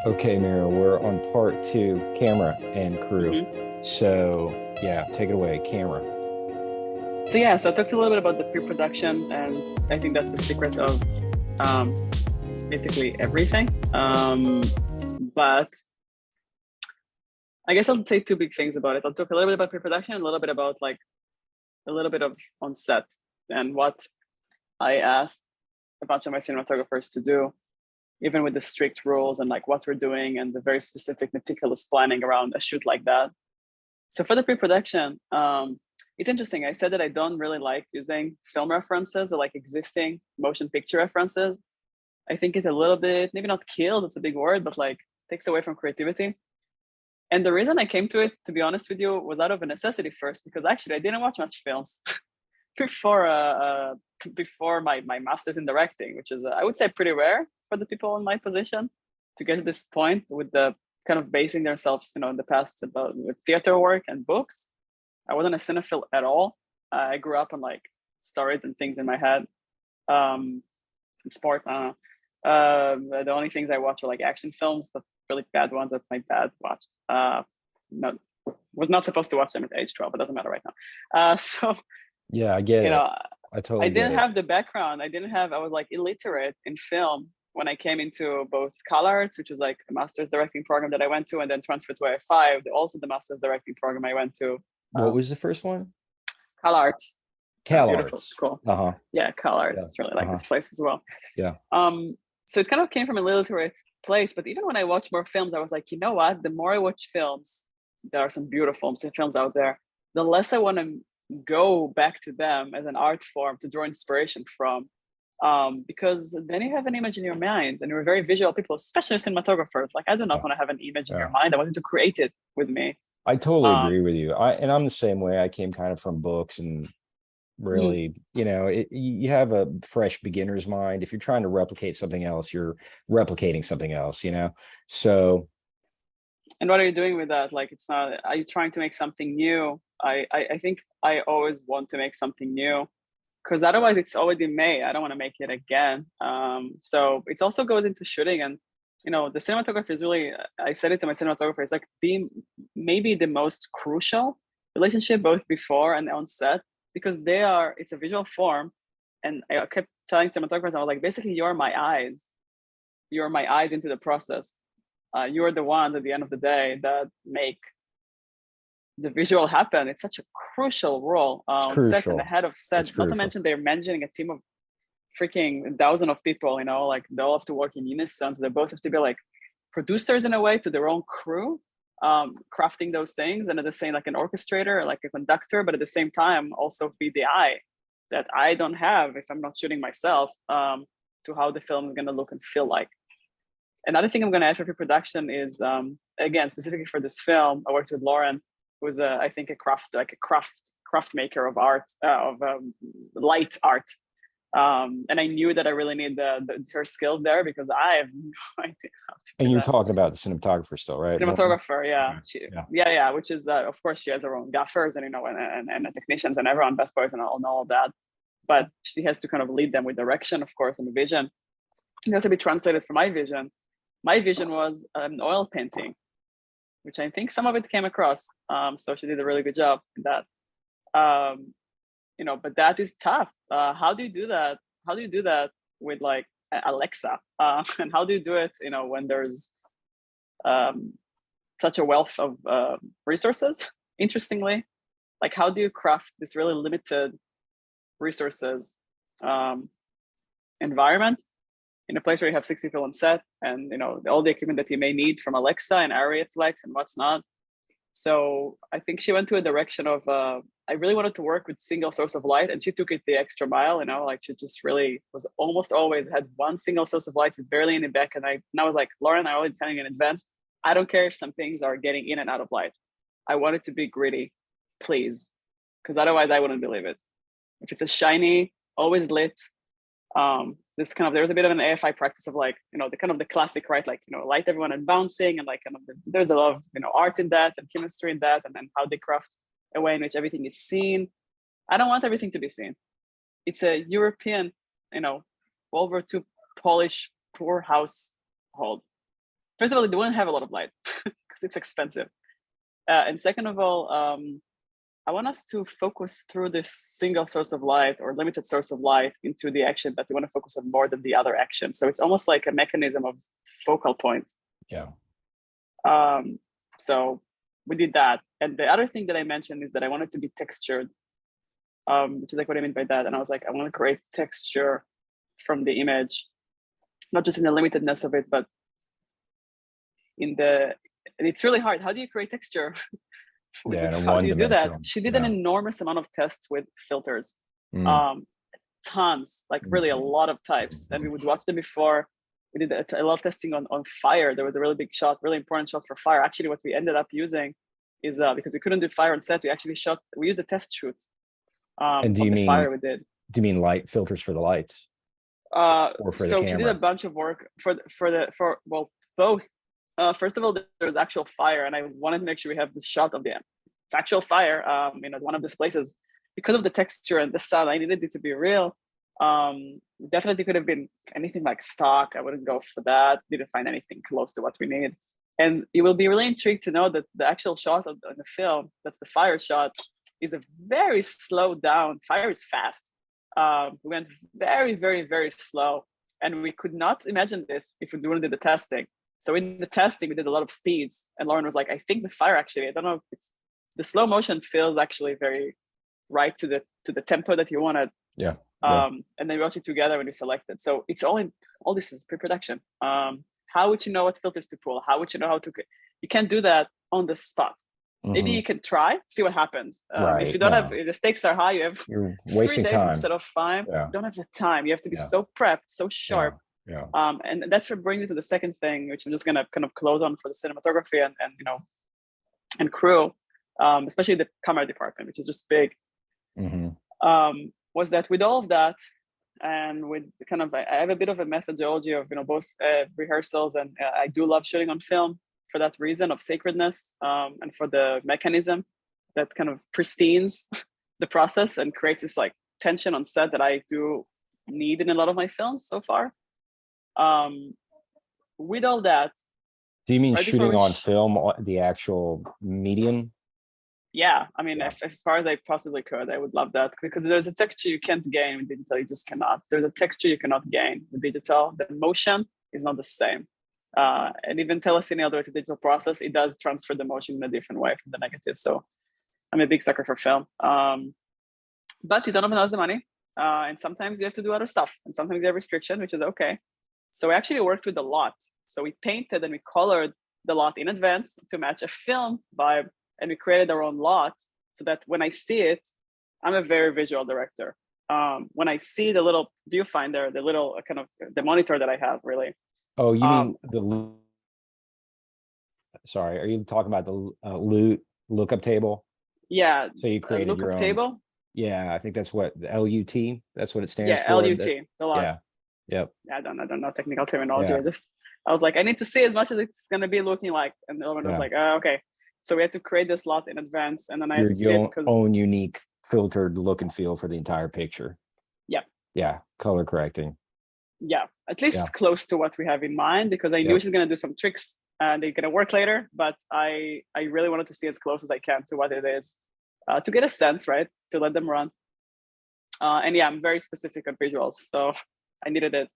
Okay, Muriel, we're on part two, camera and crew. hmm So, yeah, take it away, camera. so I talked a little bit about the pre-production, and I think that's the secret of um, basically everything. But I guess I'll say two big things about it. I'll talk a little bit about pre-production, a little bit about like a little bit of on set and what I asked a bunch of my cinematographers to do, even with the strict rules and like what we're doing and the very specific meticulous planning around a shoot like that. So for the pre-production, it's interesting. I said that I don't really like using film references or like existing motion picture references. I think it's a little bit, maybe not killed, it's a big word, but like takes away from creativity. And the reason I came to it, to be honest with you, was out of a necessity first, because actually I didn't watch much films before before my master's in directing, which is I would say pretty rare for the people in my position to get to this point with the kind of basing themselves, in the past about with theater work and books. I wasn't a cinephile at all. I grew up on like stories and things in my head. And sport. The only things I watch are like action films, the really bad ones that my dad watched. No, was not supposed to watch them at age 12. It doesn't matter right now. So Yeah, I get you it. know, I I totally get didn't it. have the background. I was like illiterate in film when I came into both CalArts, which was like a master's directing program that I went to, and then transferred to I5, also the master's directing program I went to. What Um, was the first one? CalArts, a Cal beautiful Arts. school. Uh-huh. Yeah, CalArts. Yeah. It's really like Uh-huh. this place as well. Yeah. So it kind of came from a illiterate place, but even when I watch more films, I was like, you know what? The more I watch films, there are some beautiful films out there, the less I want to go back to them as an art form to draw inspiration from. Because then you have an image in your mind, and you're very visual people, especially cinematographers. Like, I do not Yeah. want to have an image in your Yeah. mind. I want you to create it with me. I totally agree Um, with you. I'm the same way. I came kind of from books and mm. really, you have a fresh beginner's mind. If you're trying to replicate something else, you're replicating something else. So, And what are you doing with that? Like, it's not, are you trying to make something new? I think I always want to make something new, because otherwise it's already made. I don't want to make it again. So it also goes into shooting, and the cinematography is really. I said it to my cinematographer. It's like the maybe the most crucial relationship both before and on set, because they are. It's a visual form, and I kept telling cinematographers, I was like, basically, you're my eyes. You're my eyes into the process. You're the ones at the end of the day that make the visual happen. It's such a crucial role it's on set and the crucial. head of set. It's Not to crucial. mention they're managing a team of freaking thousand of people. Like they all have to work in unison. So they both have to be like producers in a way to their own crew, crafting those things, and at the same like an orchestrator, like a conductor, but at the same time also be the eye that I don't have if I'm not shooting myself, to how the film is going to look and feel like. Another thing I'm going to add for pre-production is, again, specifically for this film, I worked with Lauren, who's I think a craft maker of art, of light art. And I knew that I really need her skills there, because I have no idea how to And do you're that. talking about the cinematographer still, right, Lauren? Cinematographer, yeah, Okay. Yeah. yeah, which is of course she has her own gaffers and and the technicians and everyone, best boys and all of that. But she has to kind of lead them with direction, of course, and the vision. It has to be translated for my vision. My vision was an oil painting, which I think some of it came across. So she did a really good job in that. But that is tough. How do you do that? How do you do that with like Alexa? And how do you do it, when there's um, such a wealth of resources? Interestingly, like how do you craft this really limited resources um, environment in a place where you have 60 people on set, and all the equipment that you may need from Alexa and Area Flex and what's not? So I think she went to a direction of I really wanted to work with single source of light, and she took it the extra mile. Like she just really was almost always had one single source of light with barely any back. And I was like, Lauren, I already telling you in advance, I don't care if some things are getting in and out of light. I want it to be gritty, please, because otherwise I wouldn't believe it. If it's a shiny, always lit, this kind of, there's a bit of an AFI practice of like, the kind of the classic, right? Like, light everyone and bouncing, and like kind of there's a lot of art in that and chemistry in that, and then how they craft a way in which everything is seen. I don't want everything to be seen. It's a European, World War II Polish poor household. first of all, they wouldn't have a lot of light because it's expensive. And second of all, I want us to focus through this single source of light or limited source of light into the action that we want to focus on more than the other action. So it's almost like a mechanism of focal point. Yeah. So we did that. And the other thing that I mentioned is that I wanted to be textured, which is like what I mean by that. And I was like, I want to create texture from the image, not just in the limitedness of it, but in the, it's really hard. How do you create texture? How do you do that? She did an enormous amount of tests with filters, tons, like really a lot of types. And we would watch them before. We did a lot of testing on fire. There was a really big shot, really important shot for fire. Actually, what we ended up using is because we couldn't do fire on set, we used a test shoot. And do you mean fire we did? Do you mean light filters for the lights? Or for the camera? She did a bunch of work for both. First of all, there was actual fire, and I wanted to make sure we have this shot of the actual fire. One of these places, because of the texture and the sun, I needed it to be real. Definitely could have been anything like stock. I wouldn't go for that. Didn't find anything close to what we need. And you will be really intrigued to know that the actual shot of the film, that's the fire shot, is a very slowed down. Fire is fast. We went very, very, very slow, and we could not imagine this if we didn't do the testing. So in the testing, we did a lot of speeds, and Lauren was like, I think the fire actually, I don't know if it's, the slow motion feels actually very right to the tempo that you wanted. Yeah. And then we watched it together when we selected. So it's all this is pre-production. How would you know what filters to pull? How would you know how to, you can't do that on the spot. Maybe you can try, see what happens. If you don't have, if the stakes are high, you're wasting 3 days time instead of 5. You don't have the time. You have to be so prepped, so sharp. And that's what brings me to the second thing, which I'm just gonna kind of close on for the cinematography and crew, especially the camera department, which is just big. Was that with all of that, and with kind of, I have a bit of a methodology of both rehearsals, and I do love shooting on film for that reason of sacredness, and for the mechanism that kind of pristines the process and creates this like tension on set that I do need in a lot of my films so far. With all that, do you mean shooting on film, the actual medium? Yeah, I mean, as far as I possibly could, I would love that, because there's a texture you can't gain with digital. You just cannot. There's a texture you cannot gain with digital. The motion is not the same. And even telecine, although it's a digital process, it does transfer the motion in a different way from the negative. So I'm a big sucker for film. But you don't have the money. And sometimes you have to do other stuff. And sometimes you have restriction, which is okay. So we actually worked with a lot. So we painted and we colored the lot in advance to match a film vibe. And we created our own lot so that when I see it, I'm a very visual director. When I see the little viewfinder, the little kind of the monitor that I have, really. Oh, you mean the? Sorry, are you talking about the lookup table? Yeah. So you created your own table. Yeah, I think that's what the LUT. That's what it stands for. Yeah, LUT. The lot. Yeah. Yep. I don't know technical terminology. I was like, I need to see as much as it's gonna be looking like, and the other was like, okay. So we had to create this lot in advance, and then I had to see it because own unique filtered look and feel for the entire picture. Yeah. Yeah. Color correcting. Yeah. At least close to what we have in mind, because I knew she's going to do some tricks and they're going to work later, but I really wanted to see as close as I can to what it is, to get a sense, right? To let them run. And yeah, I'm very specific on visuals, so I needed it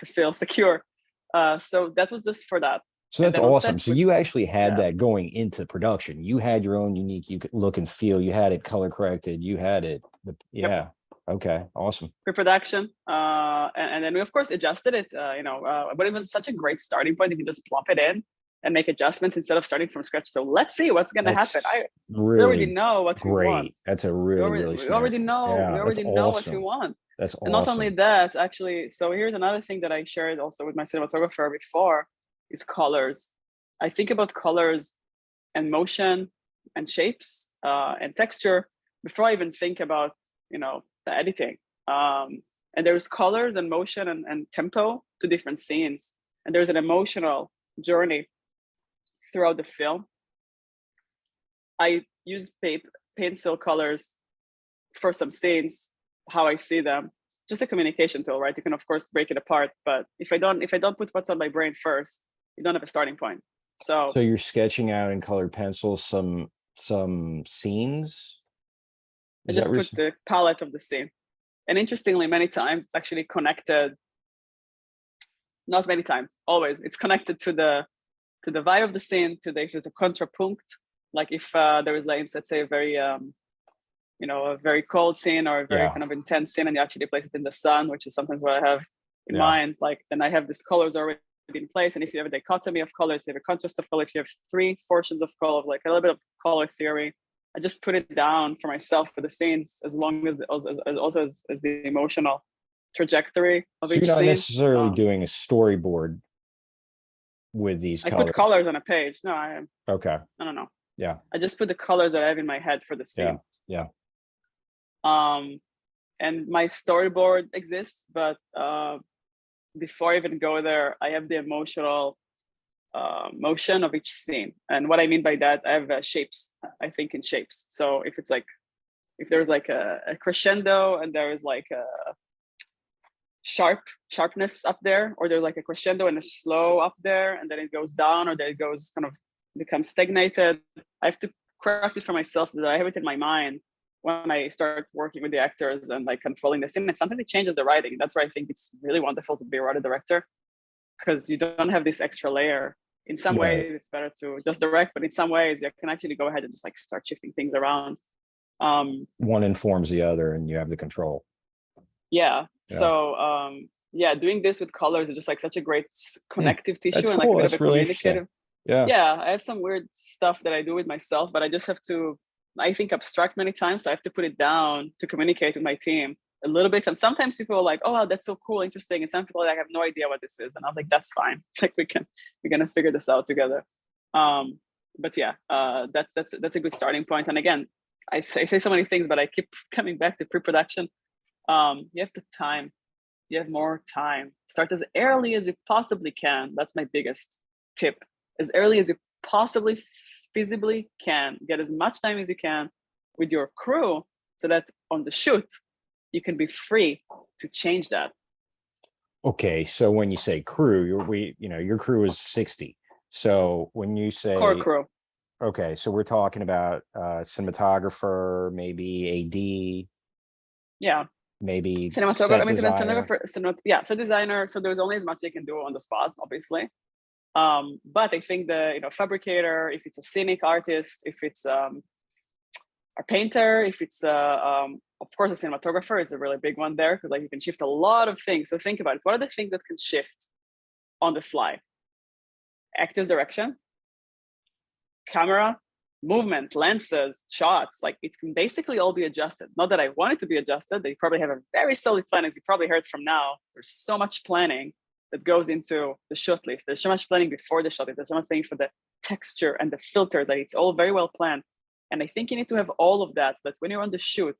to feel secure. So that was just for that. So that's awesome. So you actually had that going into production. You had your own unique look and feel. You had it color corrected. You had it. Yeah. Okay. Awesome. Pre-production. And then we, of course, adjusted it, but it was such a great starting point. You can just plop it in and make adjustments instead of starting from scratch. So let's see what's going to happen. We already know what we want. That's a really we already know. We already know what we want. That's awesome. And not only that, actually. So here's another thing that I shared also with my cinematographer before. Is colors. I think about colors and motion and shapes and texture before I even think about the editing. And there's colors and motion and tempo to different scenes, and there's an emotional journey throughout the film. I use pencil colors for some scenes, how I see them. Just a communication tool, right? You can of course break it apart, but if I don't put what's on my brain first, You don't have a starting point. So So you're sketching out in colored pencils some scenes. I Is that just what you're put the palette of the scene. And interestingly, many times it's actually connected, not many times, always, it's connected to the vibe of the scene, to the, if there's a contrapunct, like if there is like, let's say a very, you know, a very cold scene or a very Yeah. kind of intense scene and you actually place it in the sun, which is sometimes what I have in Yeah. mind, like then I have these colors already in place. And if you have a dichotomy of colors, you have a contrast of color, if you have three portions of color, like a little bit of color theory, I just put it down for myself for the scenes, as long as as the emotional trajectory of So each you're not scene. necessarily doing a storyboard with these I colors. put colors on a page. No, I Okay. don't know. Yeah. I just put the colors that I have in my head for the scene. Yeah. And my storyboard exists, but before I even go there, I have the emotional motion of each scene. And what I mean by that, I have shapes. I think in shapes. So if it's like, if there's like a crescendo and there is like a sharpness up there, or there's like a crescendo and a slow up there, and then it goes down, or then it goes kind of becomes stagnated. I have to craft it for myself so that I have it in my mind when I start working with the actors and like controlling the scene. And sometimes it changes the writing. That's why I think it's really wonderful to be a writer director, because you don't have this extra layer. In some ways, it's better to just direct, but in some ways, you can actually go ahead and just like start shifting things around. One informs the other, and you have the control. Yeah. So yeah, doing this with colors is just like such a great connective tissue and like a bit of a communicative. Yeah, I have some weird stuff that I do with myself, but I just have to, I think, abstract many times. So I have to put it down to communicate with my team a little bit. And sometimes people are like, oh, wow, that's so cool, interesting. And some people are like, I have no idea what this is. And I was like, that's fine. Like we're gonna figure this out together. But yeah, that's a good starting point. And again, I say so many things, but I keep coming back to pre-production. You have the time. You have more time. Start as early as you possibly can. That's my biggest tip. As early as you possibly feasibly can. Get as much time as you can with your crew so that on the shoot, you can be free to change that. Okay, so when you say crew, your crew is 60. So when you say core crew, okay, so we're talking about cinematographer, maybe AD, yeah, maybe cinematographer. I mean, designer. yeah, so designer. So there's only as much they can do on the spot, obviously. But I think the fabricator, if it's a scenic artist, if it's a painter, if it's of course a cinematographer is a really big one there, because like you can shift a lot of things. So think about it. What are the things that can shift on the fly? Actor's direction, camera, movement, lenses, shots. Like it can basically all be adjusted. Not that I want it to be adjusted. They probably have a very solid plan, as you probably heard from now. There's so much planning that goes into the shot list. There's so much planning before the shot list. There's so much planning for the texture and the filters. That it's all very well planned. And I think you need to have all of that, that when you're on the shoot,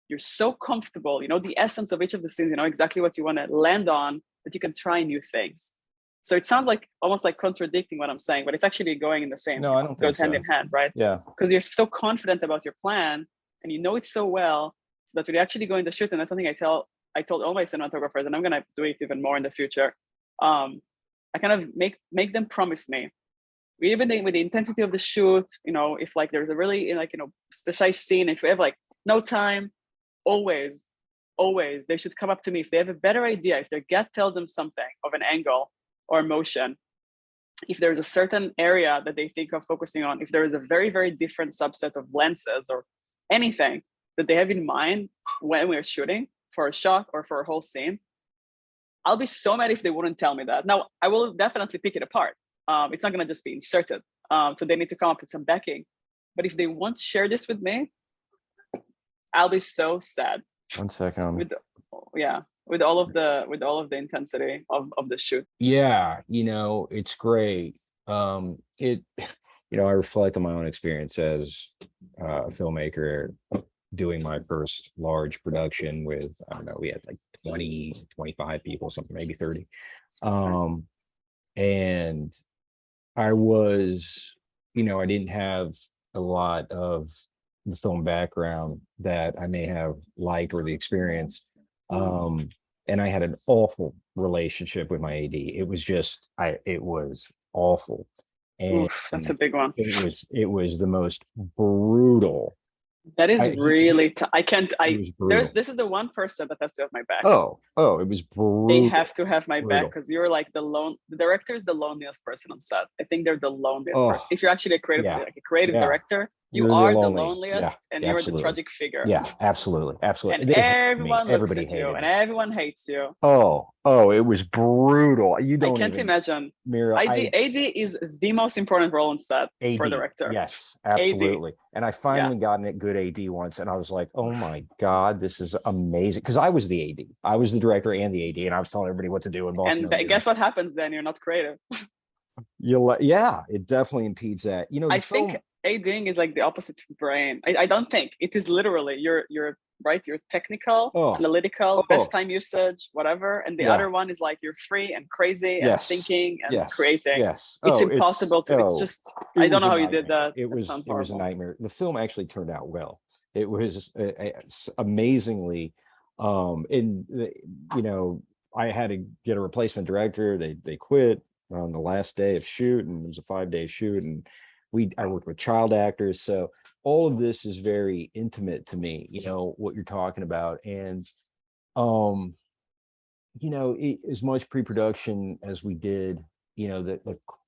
you're so comfortable, you know the essence of each of the scenes, you know exactly what you want to land on, that you can try new things. So it sounds like almost like contradicting what I'm saying, but it's actually going in the same. No, I don't think goes hand so. in hand, right? Yeah. Because you're so confident about your plan and you know it so well, so that when you actually go in the shoot, and that's something I told all my cinematographers, and I'm gonna do it even more in the future. I kind of make them promise me, even with the intensity of the shoot, if like there's a really specialized scene, if we have like no time, always they should come up to me if they have a better idea, if their gut tells them something of an angle or motion, if there's a certain area that they think of focusing on, if there is a very, very different subset of lenses or anything that they have in mind when we're shooting for a shot or for a whole scene, I'll be so mad if they wouldn't tell me that. Now, I will definitely pick it apart. It's not going to just be inserted. So they need to come up with some backing. But if they won't share this with me, I'll be so sad. 1 second. With all of the intensity of the shoot. Yeah, it's great. I reflect on my own experience as a filmmaker doing my first large production with, I don't know, we had like 20, 25 people, something, maybe 30. And I was, I didn't have a lot of the film background that I may have liked or the experience. And I had an awful relationship with my AD. It was just, it was awful. And Oof, that's a big one. it was the most brutal. That is really I can't It was brutal. this is the one person that has to have my back. Oh, it was brutal. They have to have my back Brutal. because you're like the director is the loneliest person on set. I think they're the loneliest Oh, person. If you're actually a creative yeah. like a creative Yeah. director, you You're are the lonely. loneliest and you're the Absolutely. tragic figure. Yeah, absolutely. And They hated me. everyone looks Everybody at you hated and me. everyone hates you. Oh, it was brutal. You I don't can't even, imagine. Muriel, AD is the most important role on set for a AD. director. Yes, AD. absolutely. And I finally gotten a good AD once, and I was like, oh my God, this is amazing. Because I was the AD. I was the director and the AD, and I was telling everybody what to do in Boston. And guess what happens then? You're not creative. Yeah, it definitely impedes that. You know, I think ADing is like the opposite brain. I don't think it is literally you're right. You're technical, analytical, best time usage, whatever. And the other one is like you're free and crazy and thinking and creating. Yes. It's impossible to. It's just I don't know how you did that. It was a nightmare. The film actually turned out well. It was amazingly, you know, I had to get a replacement director. They quit on the last day of shoot, and it was a 5-day shoot, and I worked with child actors, so all of this is very intimate to me, you know, what you're talking about. And you know, as much pre-production as we did, you know, the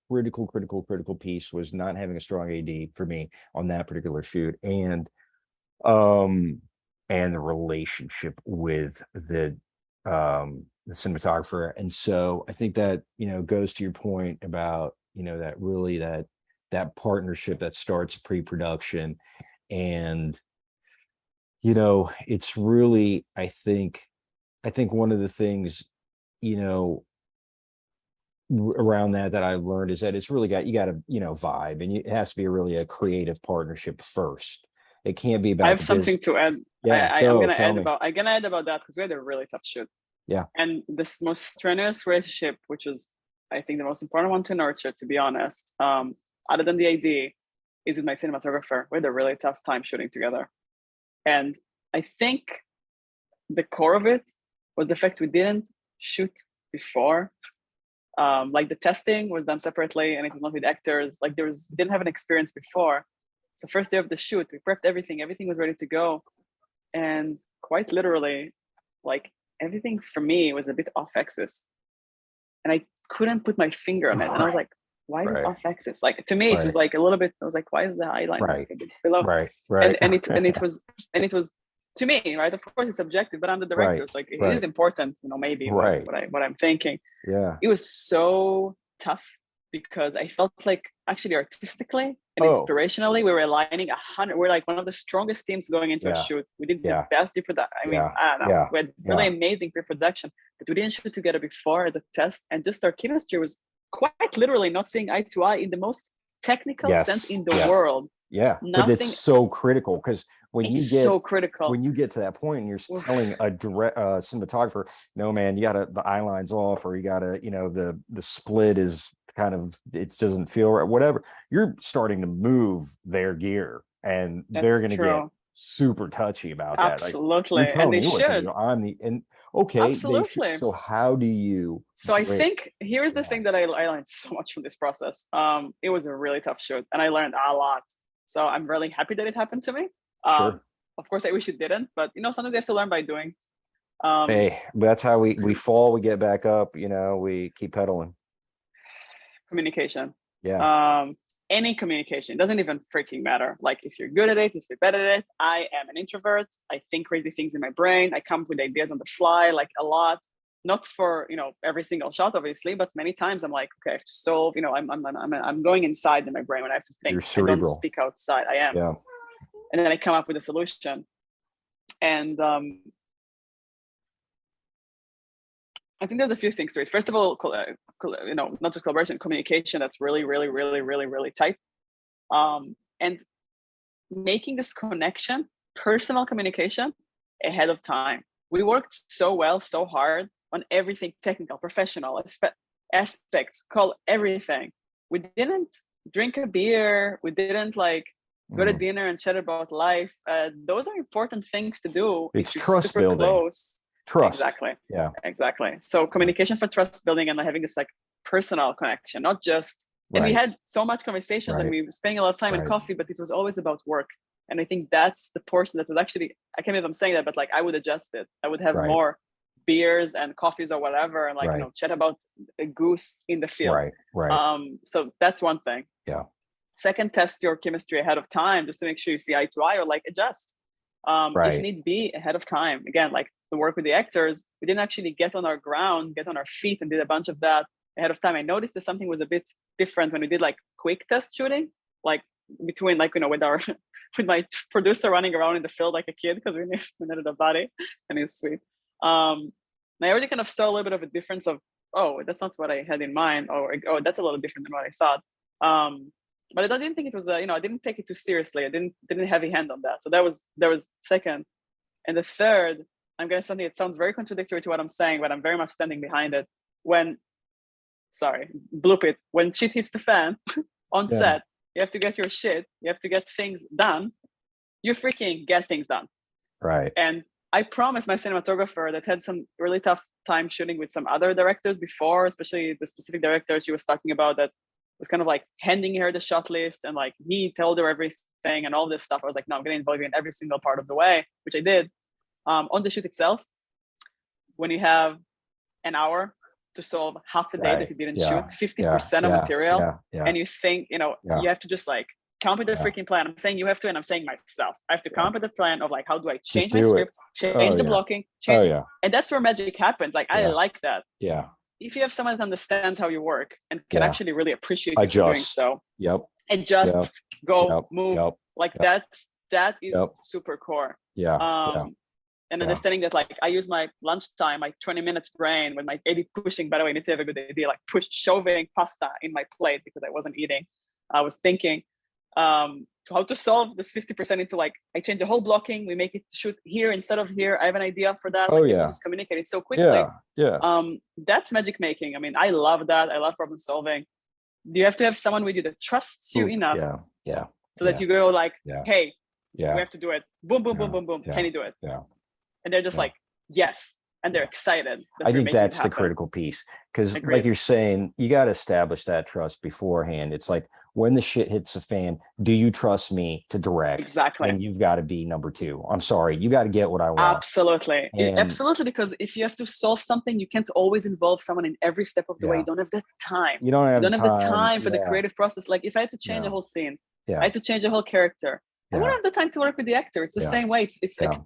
critical piece was not having a strong AD for me on that particular shoot, and the relationship with the cinematographer. And so I think that, you know, goes to your point about, you know, that really that partnership that starts pre-production. And, you know, it's really, I think one of the things, you know, around that I learned is that it's really you got to, you know, vibe, and it has to be really a creative partnership first. It can't be about. I have something to add. Yeah, I'm gonna add about that because we had a really tough shoot. Yeah. And this most strenuous relationship, which was I think the most important one to nurture, to be honest, other than the AD, is with my cinematographer. We had a really tough time shooting together. And I think the core of it was the fact we didn't shoot before. Like the testing was done separately and it was not with actors. Like didn't have an experience before. So first day of the shoot, we prepped everything was ready to go. And quite literally, like everything for me was a bit off axis. And I couldn't put my finger on it. And I was like, why is it off axis? Like to me, it was like a little bit, I was like, why is the eyeliner like a bit below? And it was to me, right? Of course it's subjective, but I'm the director. So like it is important, you know, maybe what I'm thinking. Yeah. It was so tough because I felt like actually artistically and inspirationally, we were aligning 100. We're like one of the strongest teams going into a shoot. We did the best pre-production. I mean, I don't know. We had really amazing pre-production, but we didn't shoot together before as a test. And just our chemistry was quite literally not seeing eye to eye in the most technical sense in the world. Yeah, but it's so critical because when you get to that point and you're telling a cinematographer, no man, you gotta the eye line's off, or you gotta, you know, the split is kind of, it doesn't feel right, whatever, you're starting to move their gear and they're gonna get super touchy about that. Absolutely. Like, and they should. Okay. Absolutely. So how do you? So I think here's the thing that I learned so much from this process. It was a really tough shoot and I learned a lot. So I'm really happy that it happened to me. Of course, I wish it didn't, but you know, sometimes you have to learn by doing. Hey, that's how we fall, we get back up. You know, we keep pedaling. Communication. Yeah. Any communication, it doesn't even freaking matter. Like if you're good at it, if you're bad at it. I am an introvert. I think crazy things in my brain. I come up with ideas on the fly, like a lot. Not for, you know, every single shot, obviously, but many times I'm like, okay, I have to solve. You know, I'm going inside in my brain when I have to think. I don't speak outside. I am. Yeah. And then I come up with a solution. And I think there's a few things to it. First of all, you know, not just collaboration, communication. That's really, really, really, really, really tight. And making this connection, personal communication, ahead of time. We worked so well, so hard on everything technical, professional aspects, call everything. We didn't drink a beer. We didn't like go to dinner and chat about life. Those are important things to do. It's trust building. Close. Trust. Exactly. Yeah. Exactly. So communication for trust building and having this like personal connection, not just And we Right. had so much conversations and Right. we were spending a lot of time in Right. coffee, but it was always about work. And I think that's the portion that was actually, I can't believe I'm saying that, but like I would adjust it. I would have Right. more beers and coffees or whatever, and like, Right. chat about a goose in the field. Right. Right. So that's one thing. Yeah. Second, test your chemistry ahead of time just to make sure you see eye to eye, or like adjust. If Right. need be, ahead of time. Again, like the work with the actors, we didn't actually get on our feet and did a bunch of that ahead of time. I noticed that something was a bit different when we did like quick test shooting, like between like, with our with my producer running around in the field like a kid because we needed a body, and he's sweet. And I already kind of saw a little bit of a difference of, oh, that's not what I had in mind, or oh, that's a little different than what I thought. But I didn't think it was I didn't take it too seriously. I didn't heavy hand on that. So that was second. And the third, I'm gonna say something that sounds very contradictory to what I'm saying, but I'm very much standing behind it. Bloop it. When shit hits the fan on set, you have to get your shit, you have to get things done. You freaking get things done. Right. And I promised my cinematographer that had some really tough time shooting with some other directors before, especially the specific director she was talking about, that was kind of like handing her the shot list and like me told her everything and all this stuff. I was like, no, I'm going to involve you in every single part of the way, which I did. On the shoot itself, when you have an hour to solve half a day that you didn't shoot, 50% of material, and you think, you have to just like come up with a freaking plan. I'm saying you have to, and I'm saying myself, I have to come up with a plan of like, how do I change my script, change the blocking, change, and that's where magic happens. Like, I like that. Yeah. If you have someone that understands how you work and can actually really appreciate you for doing so, adjust, go, move, like that is super core. And understanding that, like, I use my lunchtime, my 20 minutes brain with my 80 pushing, by the way, I need to have a good idea, like shoving pasta in my plate because I wasn't eating. I was thinking how to solve this 50% into like, I change the whole blocking, we make it shoot here instead of here. I have an idea for that. You have to just communicate it so quickly. That's magic making. I mean, I love that. I love problem solving. You have to have someone with you that trusts you enough. So that you go like, hey, we have to do it. Boom, boom, boom, boom, boom. Can you do it? And they're just like, yes. And they're excited. I think that's the critical piece. Because like you're saying, you got to establish that trust beforehand. It's like, when the shit hits the fan, do you trust me to direct? Exactly. And you've got to be number two. I'm sorry, you got to get what I want. Absolutely. Absolutely. Because if you have to solve something, you can't always involve someone in every step of the way. You don't have the time. You don't have the time for the creative process. Like if I had to change a whole scene, I had to change a whole character. I wouldn't have the time to work with the actor. It's the same way. It's like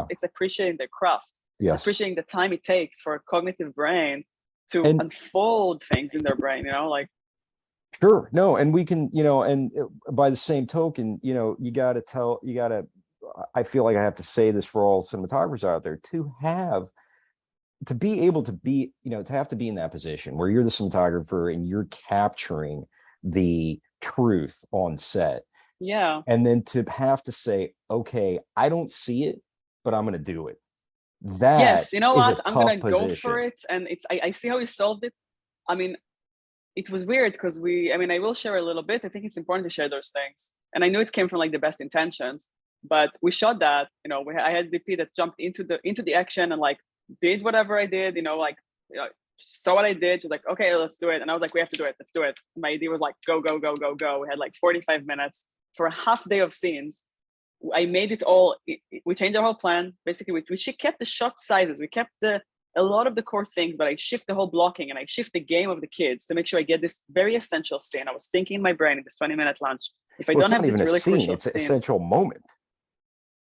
it's appreciating their craft. It's appreciating the time it takes for a cognitive brain to unfold things in their brain, like. Sure. No. And we can, and by the same token, I feel like I have to say this for all cinematographers out there, to be able to be, to have to be in that position where you're the cinematographer and you're capturing the truth on set. Yeah. And then to have to say, okay, I don't see it, but I'm going to do it. That yes, you know what? I'm going to position. go for it. And I see how you solved it. I mean, it was weird because I will share a little bit. I think it's important to share those things. And I knew it came from like the best intentions, but we shot that, I had DP that jumped into the action and like did whatever I did, saw what I did. She was like, okay, let's do it. And I was like, we have to do it. Let's do it. And my idea was like, go, go, go, go, go. We had like 45 minutes for a half day of scenes. I made it all. We changed our whole plan. Basically, we kept the shot sizes. We kept a lot of the core things, but I shift the whole blocking and I shift the game of the kids to make sure I get this very essential scene. I was thinking in my brain in this 20-minute lunch. If I don't have this really crucial scene, it's an essential moment.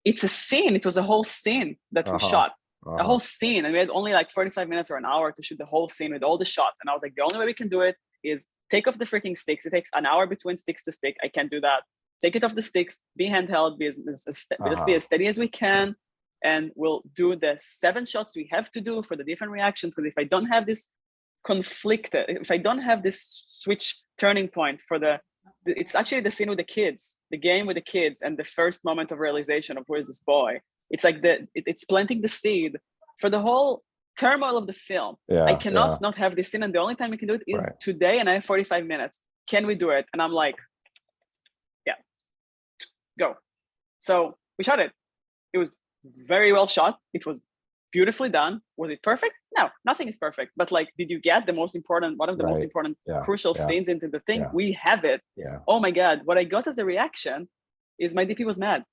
It's a scene. It was a whole scene that we shot. A whole scene. And we had only like 45 minutes or an hour to shoot the whole scene with all the shots. And I was like, the only way we can do it is take off the freaking sticks. It takes an hour between sticks to stick. I can't do that. Take it off the sticks, be handheld, be as steady as we can. And we'll do the 7 shots we have to do for the different reactions. Because if I don't have this if I don't have this switch turning point for it's actually the scene with the kids, the game with the kids, and the first moment of realization of who is this boy. It's like it's planting the seed for the whole turmoil of the film. I cannot not have this scene, and the only time we can do it is today, and I have 45 minutes. Can we do it? And I'm like, yeah, go. So we shot it. It was very well shot. It was beautifully done. Was it perfect? No, nothing is perfect. But like, did you get the most important, one of the most Right. important, Yeah. crucial Yeah. scenes into the thing? Yeah. We have it. Yeah. Oh my God. What I got as a reaction is my DP was mad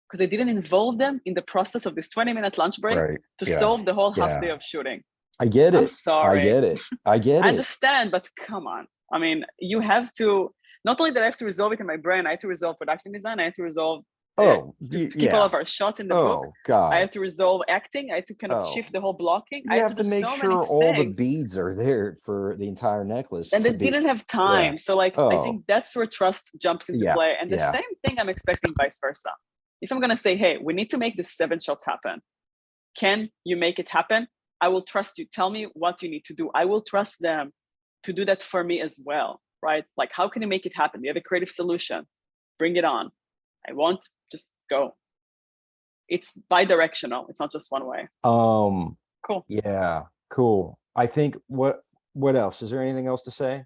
because I didn't involve them in the process of this 20-minute lunch break Right. to Yeah. solve the whole half Yeah. day of shooting. I get I'm it. sorry. I get it. I get I it. understand, but come on. I mean, you have to, not only that I have to resolve it in my brain, I have to resolve production design, I have to resolve Oh, to keep all of our shots in the book. Oh God. I have to resolve acting. I have to kind of shift the whole blocking. You I have to to do make so many sure all the things. beads are there for the entire necklace. And they didn't have time. Yeah. So like, I think that's where trust jumps into play. And the same thing I'm expecting vice versa. If I'm going to say, hey, we need to make the 7 shots happen. Can you make it happen? I will trust you. Tell me what you need to do. I will trust them to do that for me as well, right? Like, how can you make it happen? You have a creative solution. Bring it on. I won't just go. It's bi-directional. It's not just one way. Cool. Yeah, cool. I think what else? Is there anything else to say?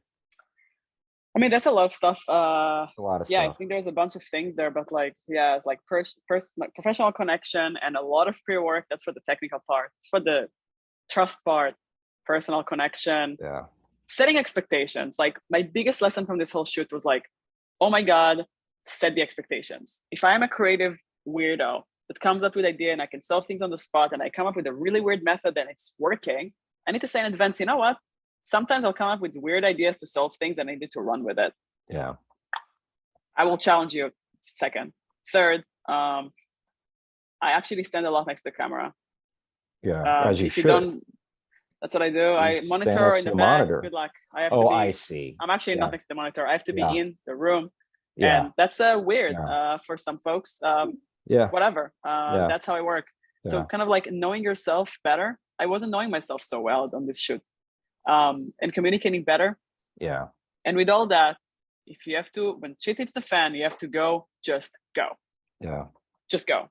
I mean, that's a lot of stuff. A lot of yeah, stuff. I think there's a bunch of things there, but like, yeah, it's like professional connection and a lot of pre-work. That's for the technical part. For the trust part, personal connection. Yeah. Setting expectations. Like, my biggest lesson from this whole shoot was like, oh my God, set the expectations. If I am a creative weirdo that comes up with an idea and I can solve things on the spot and I come up with a really weird method and it's working, I need to say in advance, you know what? Sometimes I'll come up with weird ideas to solve things and I need to run with it. Yeah. I will challenge you. Second. Third, I actually stand a lot next to the camera. Yeah, as you should. That's what I do. I monitor in the back. Good luck. I have to be. I see. I'm actually not next to the monitor. I have to be in the room. Yeah. And that's weird for some folks. Whatever. That's how I work. So kind of like knowing yourself better. I wasn't knowing myself so well on this shoot. And communicating better. Yeah. And with all that, if you have to, when shit hits the fan, you have to go, just go. Yeah. Just go.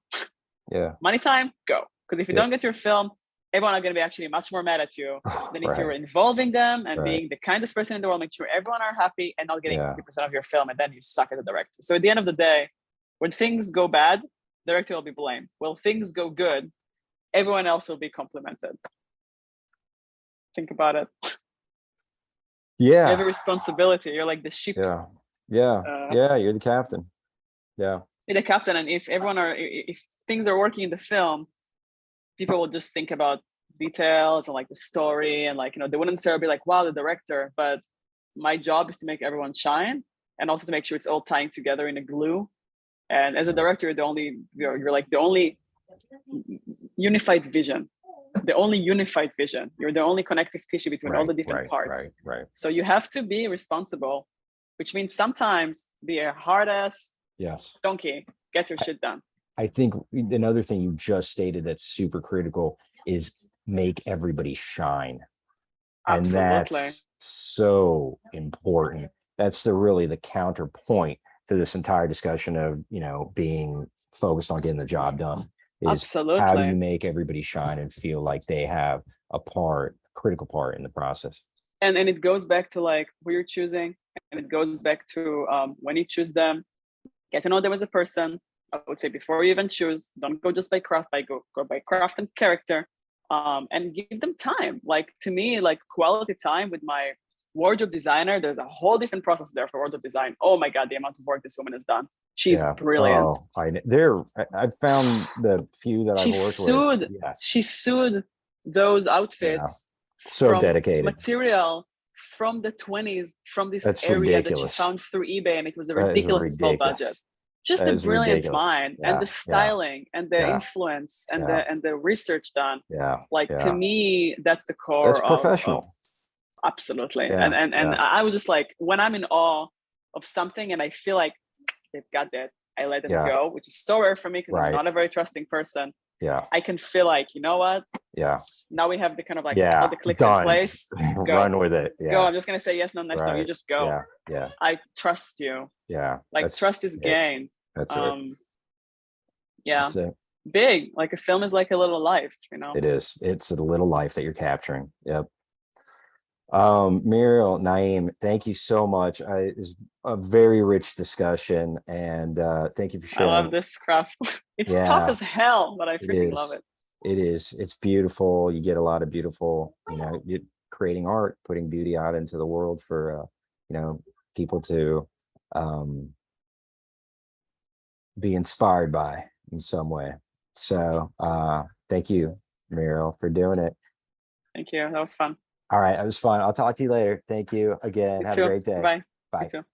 Yeah. Money time, go. Because if you don't get your film, everyone are going to be actually much more mad at you than if you're involving them and being the kindest person in the world, make sure everyone are happy and not getting 50% of your film, and then you suck as a director. So at the end of the day, when things go bad, director will be blamed. When things go good, everyone else will be complimented. Think about it. Yeah. You have a responsibility. You're like the ship. Yeah. You're the captain. Yeah. You're the captain, and if things are working in the film, people will just think about details and like the story and like, they wouldn't necessarily be like, wow, the director, but my job is to make everyone shine and also to make sure it's all tying together in a glue. And as a director, you're like the only unified vision. The only unified vision. You're the only connective tissue between all the different parts. Right. So you have to be responsible, which means sometimes be a hard ass donkey, get your shit done. I think another thing you just stated that's super critical is make everybody shine. Absolutely. And that's so important. That's really the counterpoint to this entire discussion of, being focused on getting the job done. Absolutely. How do you make everybody shine and feel like they have a critical part in the process? And it goes back to like who you're choosing, and it goes back to when you choose them, get to know them as a person. I would say before you even choose, don't go just by craft, go by craft and character, and give them time. Like, to me, like quality time with my wardrobe designer, there's a whole different process there for wardrobe design. Oh my God, the amount of work this woman has done. She's brilliant. I found the few that I've worked with. She sued those outfits. So dedicated. Material from the 20s, from this area ridiculous. That she found through eBay, and it was a ridiculous small budget. Just a brilliant mind, and the styling and the influence and the research done. To me, that's the core. That's professional. Absolutely. And I was just like, when I'm in awe of something and I feel like they've got that, I let them go, which is so rare for me because I'm not a very trusting person. I can feel like, you know what? Now we have the kind of like all the clicks in place. Go. Run with it. Go. I'm just gonna say yes, no, next time. You just go. I trust you. Like, trust is gained. That's it. That's it. Big. Like, a film is like a little life, It is. It's a little life that you're capturing. Yep. Muriel Naim, thank you so much. It's a very rich discussion, and thank you for sharing. I love this craft. It's tough as hell, but I freaking love it. It is. It's beautiful. You get a lot of beautiful, you're creating art, putting beauty out into the world for, people to be inspired by in some way. So thank you, Muriel, for doing it. Thank you. That was fun. All right. It was fun. I'll talk to you later. Thank you again. You Have a too. great day. Bye. You Bye. too.